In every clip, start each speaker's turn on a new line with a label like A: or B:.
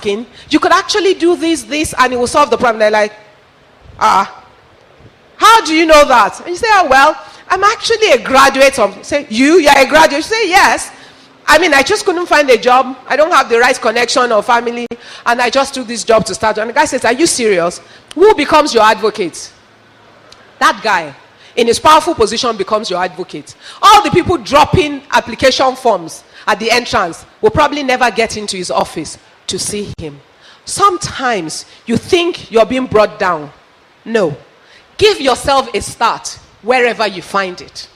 A: asking, you could actually do this, and it will solve the problem. They're like, how do you know that? And you say, oh, well, I'm actually a graduate of, say, you're a graduate? You say, yes. I mean, I just couldn't find a job. I don't have the right connection or family, and I just took this job to start. And the guy says, are you serious? Who becomes your advocate? That guy, in his powerful position, becomes your advocate. All the people dropping application forms at the entrance will probably never get into his office to see him. Sometimes you think you're being brought down. No. Give yourself a start wherever you find it.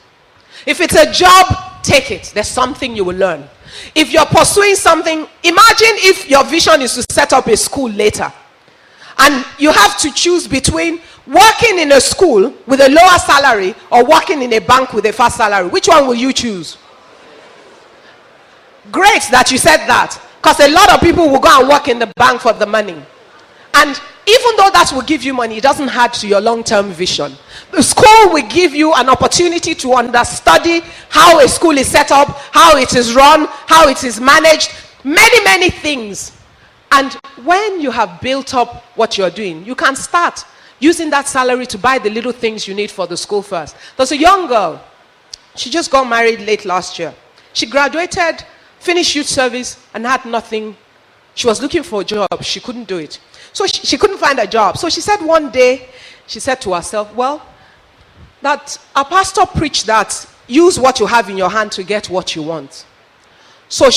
A: If it's a job, take it. There's something you will learn. If you're pursuing something, imagine if your vision is to set up a school later, and you have to choose between working in a school with a lower salary or working in a bank with a fast salary. Which one will you choose? Great that you said that, because a lot of people will go and work in the bank for the money. And even though that will give you money, it doesn't add to your long-term vision. The school will give you an opportunity to understudy how a school is set up, how it is run, how it is managed, many things. And when you have built up what you're doing, you can start using that salary to buy the little things you need for the school first. There's a young girl. She just got married late last year. She graduated, finished youth service, and had nothing. She was looking for a job. She couldn't do it. So she couldn't find a job. So she said one day, she said to herself, well, that our pastor preached that use what you have in your hand to get what you want. So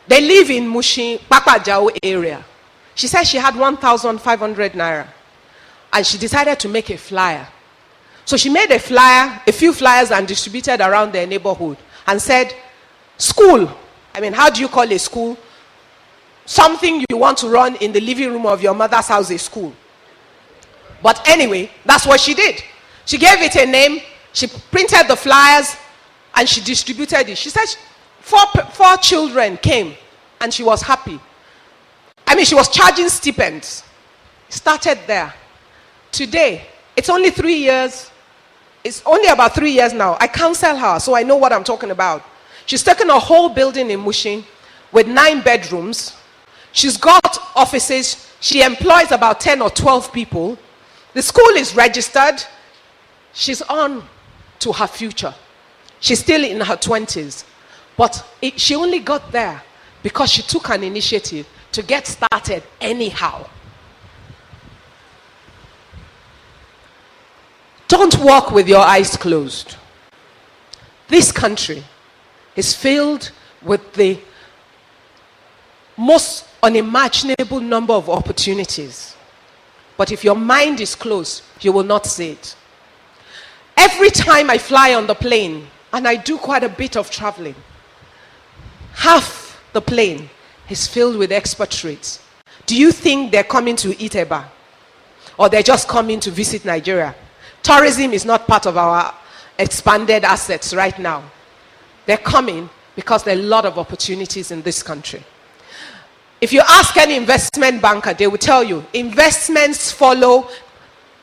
A: they live in Mushi, Papajao area. She said she had 1,500 naira. And she decided to make a flyer. So she made a flyer, a few flyers, and distributed around their neighborhood. And said, school. I mean, how do you call a school? Something you want to run in the living room of your mother's house, a school. But anyway, that's what she did. She gave it a name. She printed the flyers, and she distributed it. She said four children came, and she was happy. I mean, she was charging stipends. Started there. Today, it's only 3 years. It's only about 3 years now. I counsel her, so I know what I'm talking about. She's taken a whole building in Mushin with 9 bedrooms. She's got offices. She employs about 10 or 12 people. The school is registered. She's on to her future. She's still in her 20s. But she only got there because she took an initiative to get started anyhow. Don't walk with your eyes closed. This country is filled with the most unimaginable number of opportunities. But if your mind is closed, you will not see it. Every time I fly on the plane, and I do quite a bit of traveling, half the plane is filled with expatriates. Do you think they're coming to eat eba? Or they're just coming to visit Nigeria? Tourism is not part of our expanded assets right now. They're coming because there are a lot of opportunities in this country. If you ask any investment banker, they will tell you investments follow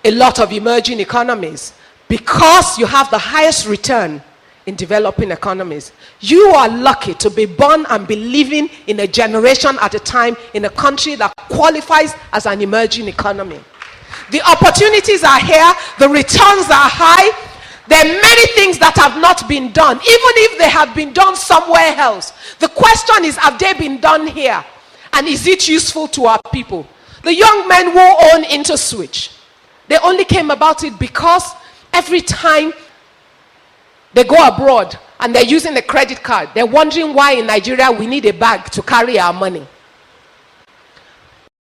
A: a lot of emerging economies because you have the highest return in developing economies. You are lucky to be born and be living in a generation at a time in a country that qualifies as an emerging economy. The opportunities are here, the returns are high. There are many things that have not been done, even if they have been done somewhere else. The question is, have they been done here? And is it useful to our people? The young men who own InterSwitch, they only came about it because every time they go abroad and they're using a credit card, they're wondering why in Nigeria we need a bag to carry our money.